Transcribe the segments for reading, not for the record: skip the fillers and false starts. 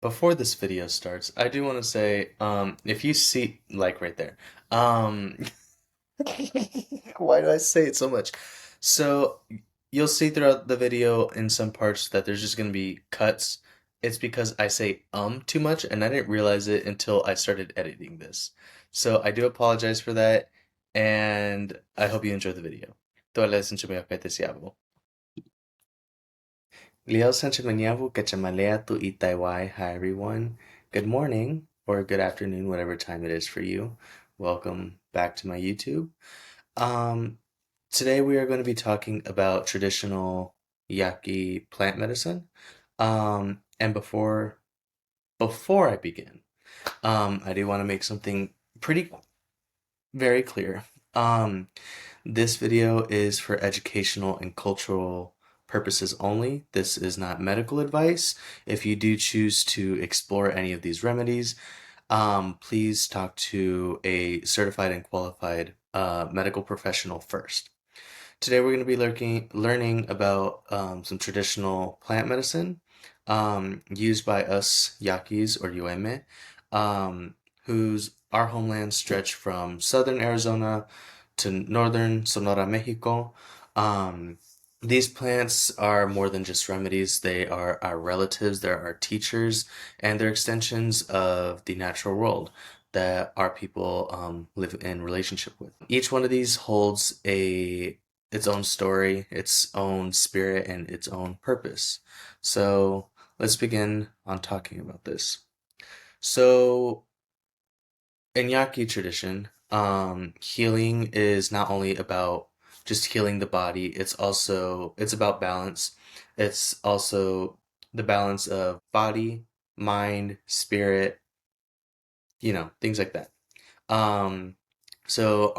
Before this video starts, I do want to say, if you see, like right there, um, why do I say it so much? So, you'll see throughout the video in some parts that there's just going to be cuts. It's because I say too much, and I didn't realize it until I started editing this. So, I do apologize for that, and I hope you enjoy the video. Todas las Leo Sanchimaniavu Kachamalea tu Itaiwai. Hi everyone. Good morning or good afternoon, whatever time it is for you. Welcome back to my YouTube. Um, Today we are going to be talking about traditional Yaqui plant medicine. And before I begin, I do want to make something pretty very clear. Um, this video is for educational and cultural purposes only. This is not medical advice. If you do choose to explore any of these remedies, please talk to a certified and qualified medical professional first. Today we're going to be learning about some traditional plant medicine used by us Yaquis or Yoeme, whose our homelands stretch from southern Arizona to northern Sonora, Mexico. Um, these plants are more than just remedies. They are our relatives, they're our teachers, and they're extensions of the natural world that our people live in relationship with. Each one of these holds its own story, its own spirit, and its own purpose. So let's begin on talking about this. So in Yaqui tradition, healing is not only about just healing the body, it's about balance. It's also the balance of body, mind, spirit, things like that. Um, so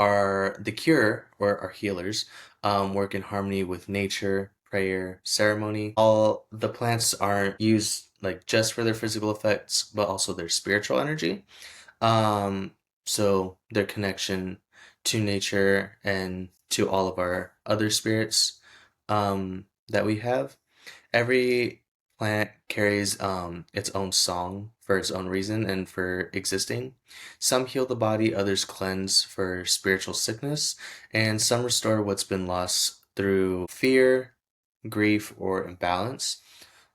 the cure or our healers work in harmony with nature, prayer, ceremony. All the plants aren't used like just for their physical effects, but also their spiritual energy. Um, so their connection to nature and to all of our other spirits that we have. Every plant carries its own song for its own reason and for existing. Some heal the body, others cleanse for spiritual sickness, and some restore what's been lost through fear, grief, or imbalance.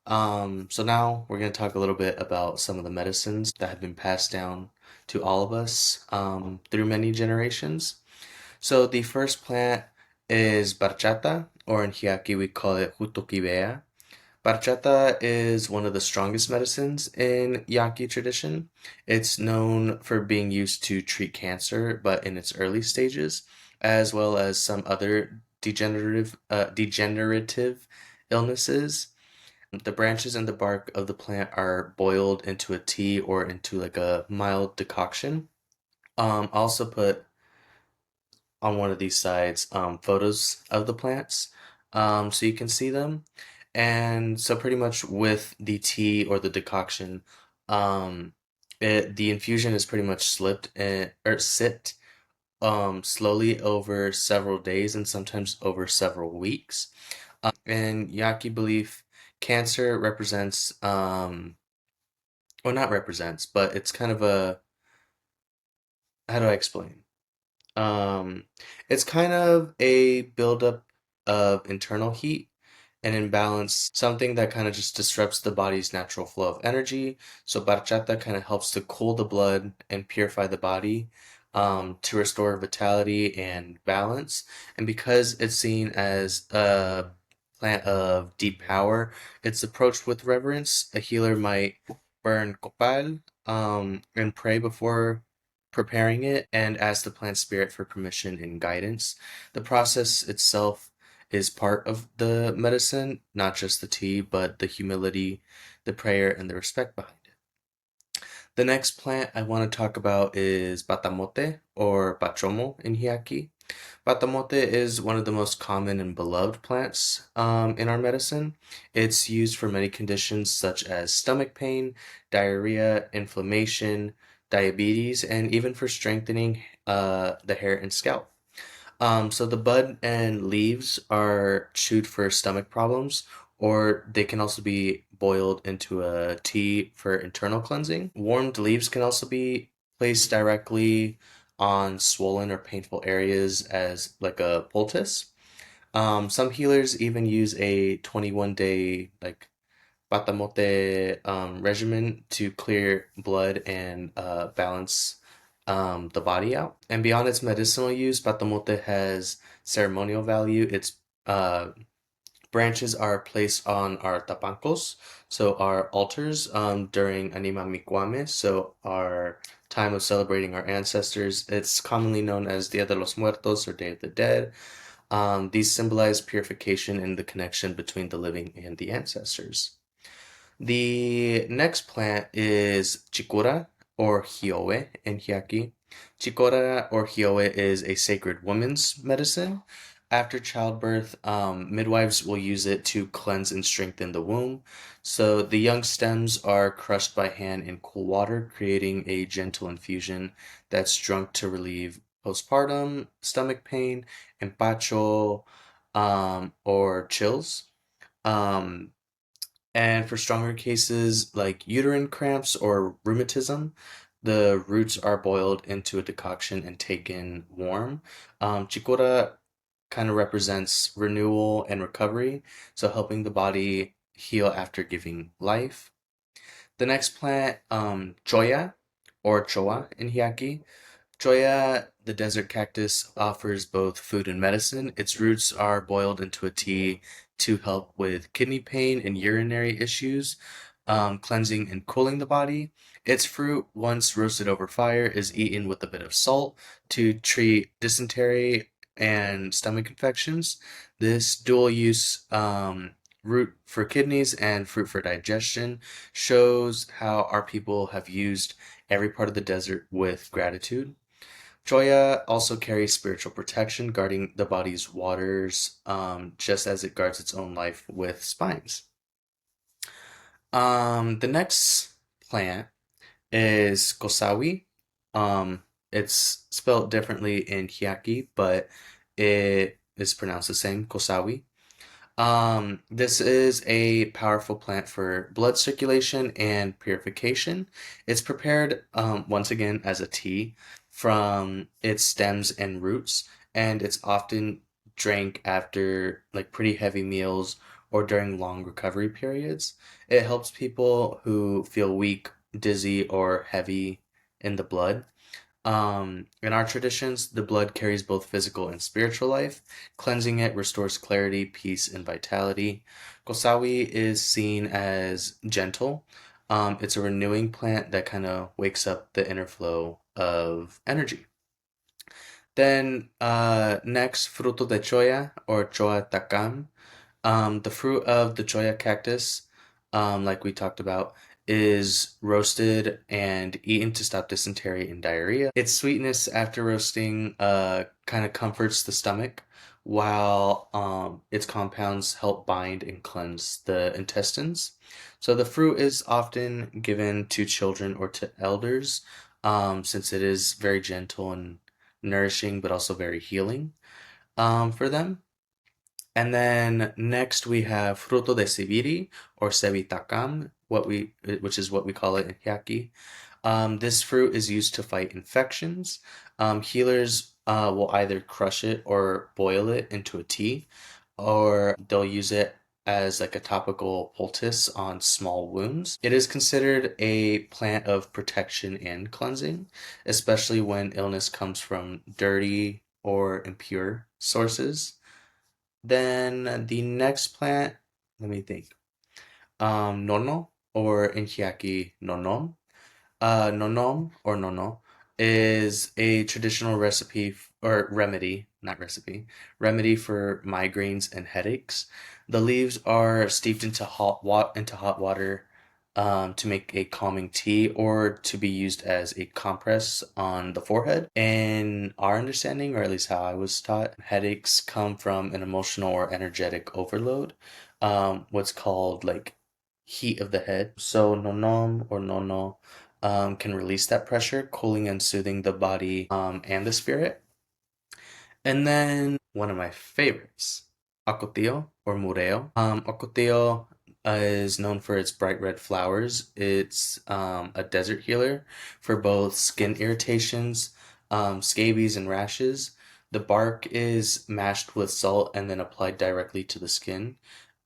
So now we're going to talk a little bit about some of the medicines that have been passed down to all of us through many generations. So the first plant is Barchata, or in Hiaki we call it Hutukibea. Barchata is one of the strongest medicines in Yaqui tradition. It's known for being used to treat cancer, but in its early stages, as well as some other degenerative illnesses. The branches and the bark of the plant are boiled into a tea or into like a mild decoction. I also put on one of these sides photos of the plants so you can see them. And so pretty much with the tea or the decoction, um, the infusion is pretty much slipped and or sit slowly over several days and sometimes over several weeks. In Yaqui belief, cancer represents, well, not represents, but it's kind of how do I explain? Um, it's kind of a buildup of internal heat and imbalance, something that kind of just disrupts the body's natural flow of energy. So Barchata kind of helps to cool the blood and purify the body, to restore vitality and balance. And because it's seen as a plant of deep power, it's approached with reverence. A healer might burn copal, and pray before preparing it and ask the plant spirit for permission and guidance. The process itself is part of the medicine, not just the tea, but the humility, the prayer, and the respect behind it. The next plant I want to talk about is Batamote or Bachomo in Hiaki. Batamote is one of the most common and beloved plants in our medicine. It's used for many conditions such as stomach pain, diarrhea, inflammation, diabetes, and even for strengthening the hair and scalp. So the bud and leaves are chewed for stomach problems or they can also be boiled into a tea for internal cleansing. Warmed leaves can also be placed directly on swollen or painful areas as like a poultice. Some healers even use a 21-day like Batamote regimen to clear blood and balance the body out. And beyond its medicinal use, Batamote has ceremonial value. Its uh, branches are placed on our tapancos, so our altars during Anima Mikwame, so our time of celebrating our ancestors. It's commonly known as Dia de los Muertos or Day of the Dead. These symbolize purification and the connection between the living and the ancestors. The next plant is Chicura or Hioe in Hyaki. Chicora or Hioe is a sacred woman's medicine. After childbirth, midwives will use it to cleanse and strengthen the womb. So the young stems are crushed by hand in cool water, creating a gentle infusion that's drunk to relieve postpartum, stomach pain, empacho, or chills. Um, and for stronger cases like uterine cramps or rheumatism, the roots are boiled into a decoction and taken warm. Chikora kind of represents renewal and recovery, so helping the body heal after giving life. The next plant, Choya or Choa in Hyaki. Juya, the desert cactus, offers both food and medicine. Its roots are boiled into a tea to help with kidney pain and urinary issues, cleansing and cooling the body. Its fruit, once roasted over fire, is eaten with a bit of salt to treat dysentery and stomach infections. This dual use root for kidneys and fruit for digestion shows how our people have used every part of the desert with gratitude. Choya also carries spiritual protection, guarding the body's waters, just as it guards its own life with spines. The next plant is Cosahui. It's spelled differently in Hyaki, but it is pronounced the same, Cosahui. This is a powerful plant for blood circulation and purification. It's prepared, once again, as a tea from its stems and roots, and it's often drank after like pretty heavy meals or during long recovery periods. It helps people who feel weak, dizzy, or heavy in the blood. In our traditions, the blood carries both physical and spiritual life. Cleansing it restores clarity, peace, and vitality. Kosawi is seen as gentle. It's a renewing plant that kind of wakes up the inner flow of energy. Then next, Fruto de Choya or Choa takam. The fruit of the Choya cactus, like we talked about, is roasted and eaten to stop dysentery and diarrhea. Its sweetness after roasting kind of comforts the stomach, while its compounds help bind and cleanse the intestines. So the fruit is often given to children or to elders, since it is very gentle and nourishing, but also very healing for them. And then next we have Fruto de Sibiri or Sevitakam, which is what we call it in Yaqui. This fruit is used to fight infections. Healers will either crush it or boil it into a tea, or they'll use it as like a topical poultice on small wounds. It is considered a plant of protection and cleansing, especially when illness comes from dirty or impure sources. Then the next plant, let me think. Nóno or in Hyaki, nonom. Nonom or nono is a traditional recipe or remedy, not recipe, remedy for migraines and headaches. The leaves are steeped into hot water to make a calming tea or to be used as a compress on the forehead. In our understanding, or at least how I was taught, headaches come from an emotional or energetic overload, what's called like heat of the head. So nonom or nono can release that pressure, cooling and soothing the body and the spirit. And then one of my favorites, Ocotillo or Mureo. Ocotillo is known for its bright red flowers. It's a desert healer for both skin irritations, scabies, and rashes. The bark is mashed with salt and then applied directly to the skin.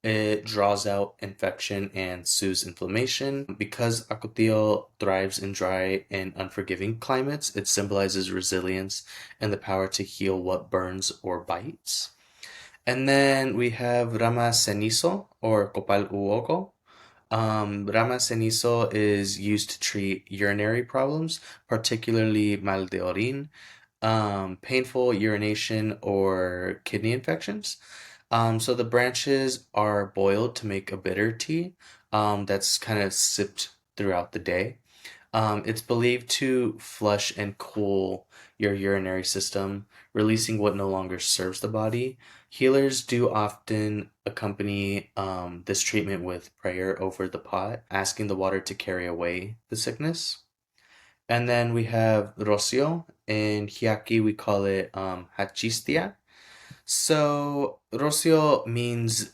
It draws out infection and soothes inflammation. Because Acotillo thrives in dry and unforgiving climates, it symbolizes resilience and the power to heal what burns or bites. And then we have Rama Cenizo or Copal Uoco. Rama Cenizo is used to treat urinary problems, particularly mal de orin, painful urination, or kidney infections. So the branches are boiled to make a bitter tea that's kind of sipped throughout the day. It's believed to flush and cool your urinary system, releasing what no longer serves the body. Healers do often accompany this treatment with prayer over the pot, asking the water to carry away the sickness. And then we have Rocío. In Yaqui, we call it Hachistia. So Rocío means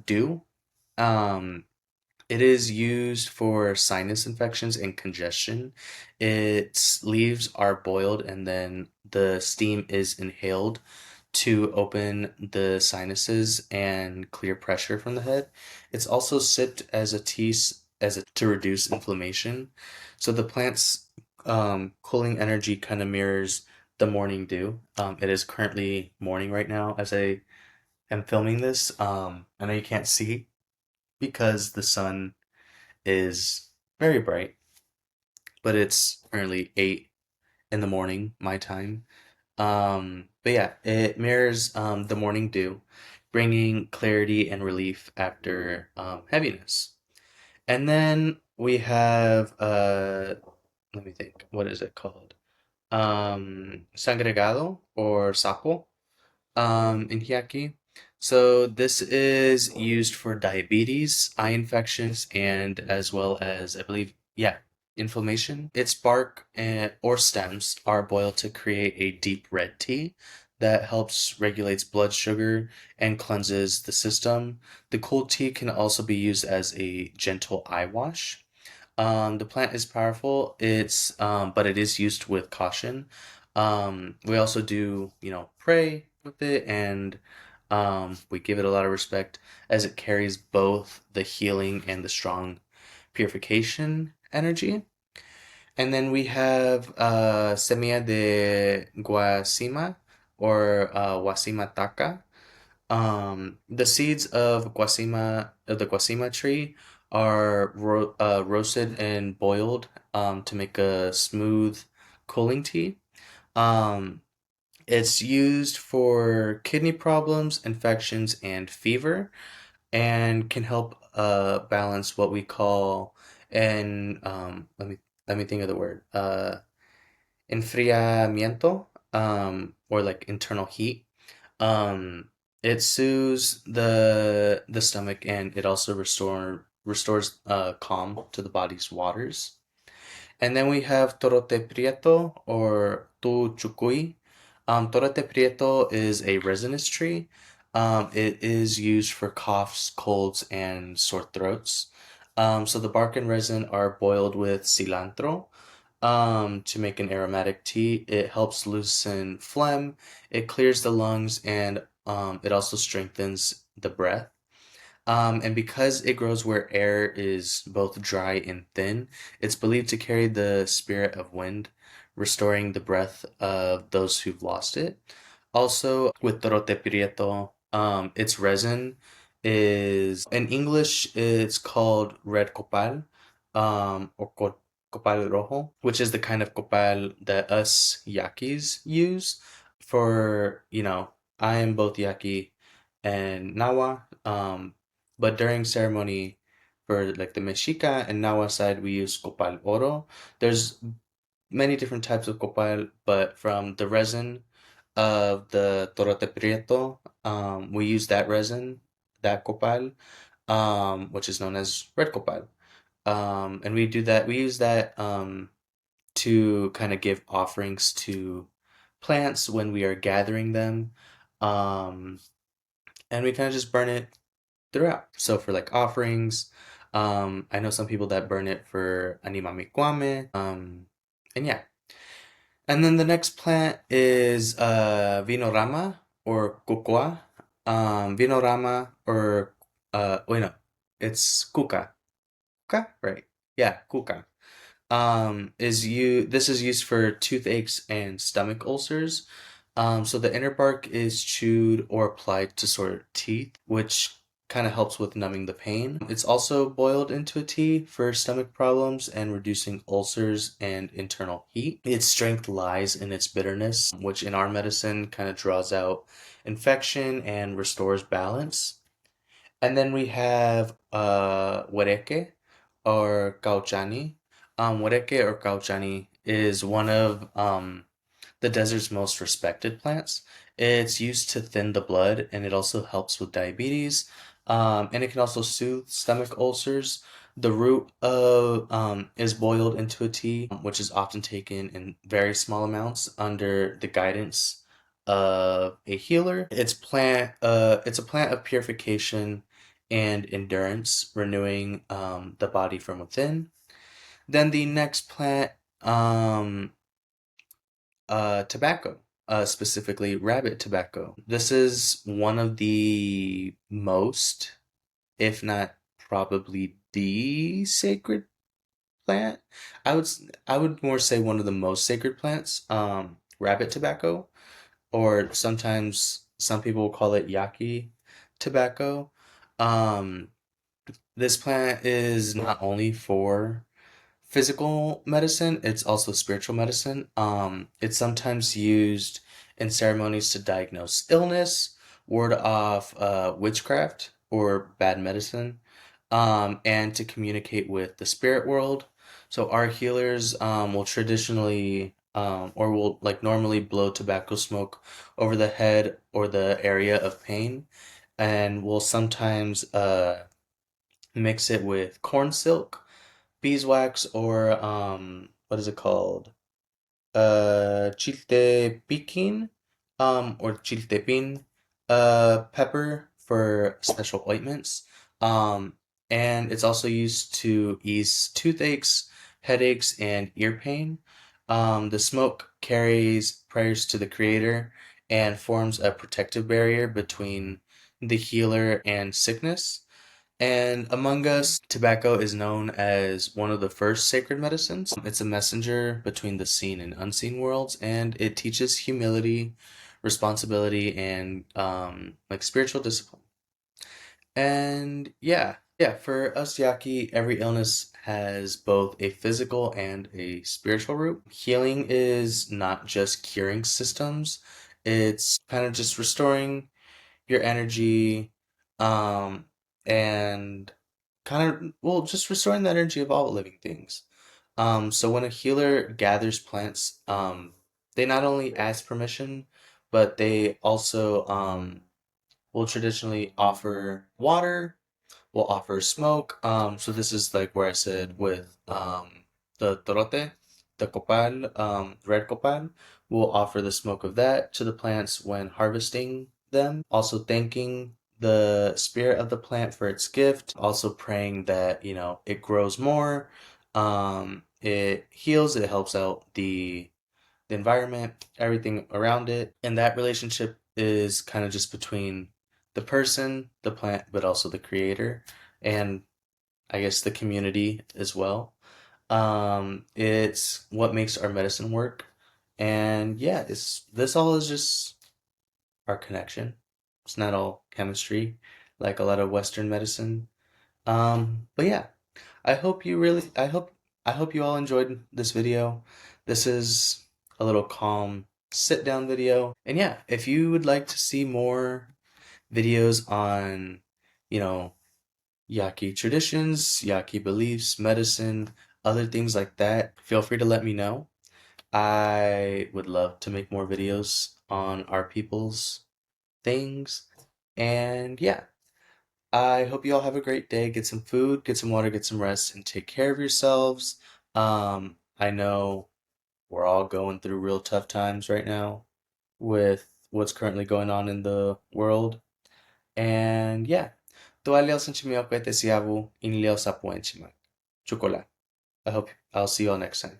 dew. Um, it is used for sinus infections and congestion. Its leaves are boiled and then the steam is inhaled to open the sinuses and clear pressure from the head. It's also sipped as a tea to reduce inflammation. So the plant's cooling energy kind of mirrors the morning dew. It is currently morning right now as I am filming this. I know you can't see because the sun is very bright, but it's currently 8 in the morning, my time. But yeah, it mirrors the morning dew, bringing clarity and relief after heaviness. And then we have let me think, what is it called? Sangregado or sapo in Hyaki. So this is used for diabetes, eye infections, and as well as, I believe, yeah, inflammation. Its bark or stems are boiled to create a deep red tea that helps regulates blood sugar and cleanses the system. The cold tea can also be used as a gentle eye wash. The plant is powerful. It's but it is used with caution. We also do, pray with it, and we give it a lot of respect as it carries both the healing and the strong purification energy. And then we have Semilla de Guásima or Guasima Taka. The seeds of the Guasima tree are roasted and boiled to make a smooth cooling tea. Um, it's used for kidney problems, infections, and fever, and can help balance what we call an let me think of the word enfriamiento, or like internal heat. um, it soothes the stomach and it also restores calm to the body's waters. And then we have Torote Prieto or Tu Chucuy. Torote Prieto is a resinous tree. It is used for coughs, colds, and sore throats. So the bark and resin are boiled with cilantro to make an aromatic tea. It helps loosen phlegm, it clears the lungs, and it also strengthens the breath. And because it grows where air is both dry and thin, it's believed to carry the spirit of wind, restoring the breath of those who've lost it. Also, with Torote Prieto, its resin is, in English, it's called red copal, or copal rojo, which is the kind of copal that us Yaquis use. For, I am both Yaqui and Nawa, but during ceremony for like the Mexica and Nawa side, we use copal oro. There's many different types of copal, but from the resin of the Torote Prieto, we use that resin, that copal, which is known as red copal. And we use that to kind of give offerings to plants when we are gathering them. Um, and we kind of just burn it throughout. So for like offerings, I know some people that burn it for animami kwame, and yeah. And then the next plant is Vinorama or Kukwa. Vinorama or wait no, it's Kuka. Kuka, right? Yeah, Kuka. This is used for toothaches and stomach ulcers. So the inner bark is chewed or applied to sore teeth, which kind of helps with numbing the pain. It's also boiled into a tea for stomach problems and reducing ulcers and internal heat. Its strength lies in its bitterness, which in our medicine kind of draws out infection and restores balance. And then we have Wereke or Kauchani. Wereke or Kauchani is one of the desert's most respected plants. It's used to thin the blood and it also helps with diabetes. And it can also soothe stomach ulcers. The root is boiled into a tea, which is often taken in very small amounts under the guidance of a healer. It's a plant of purification and endurance, renewing the body from within. Then the next plant, um, tobacco, specifically rabbit tobacco. This is one of the most, if not probably the sacred plant. I would more say one of the most sacred plants, rabbit tobacco, or sometimes some people call it yaqui tobacco. Um, this plant is not only for physical medicine, it's also spiritual medicine. It's sometimes used in ceremonies to diagnose illness, ward off witchcraft or bad medicine, and to communicate with the spirit world. So our healers will traditionally or will like normally blow tobacco smoke over the head or the area of pain, and will sometimes mix it with corn silk, beeswax, or what is it called? Chiltepiquin, or chiltepin, pepper for special ointments. Um, and it's also used to ease toothaches, headaches, and ear pain. The smoke carries prayers to the creator and forms a protective barrier between the healer and sickness. And among us, tobacco is known as one of the first sacred medicines. It's a messenger between the seen and unseen worlds, and it teaches humility, responsibility, and like spiritual discipline. And yeah, for us Yaqui, every illness has both a physical and a spiritual root. Healing is not just curing systems, it's kind of just restoring your energy, um, and kind of, well, just restoring the energy of all living things. So when a healer gathers plants, they not only ask permission, but they also will traditionally offer water, will offer smoke. So this is like where I said with the torote, the copal, red copal, will offer the smoke of that to the plants when harvesting them. Also thanking the spirit of the plant for its gift. Also praying that, you know, it grows more. It heals, it helps out the environment, everything around it. And that relationship is kind of just between the person, the plant, but also the creator, and I guess the community as well. It's what makes our medicine work. And yeah, this all is just our connection. It's not all chemistry like a lot of Western medicine. But yeah, I hope you all enjoyed this video. This is a little calm sit down video. And yeah, if you would like to see more videos on, you know, Yaqui traditions, Yaqui beliefs, medicine, other things like that, feel free to let me know. I would love to make more videos on our people's things. And yeah, I hope you all have a great day. Get some food, get some water, get some rest, and take care of yourselves. I know we're all going through real tough times right now with what's currently going on in the world. And yeah, toa leo sanchimio kwete siavu in leo sapuenchimak. Chocolate. I'll see you all next time.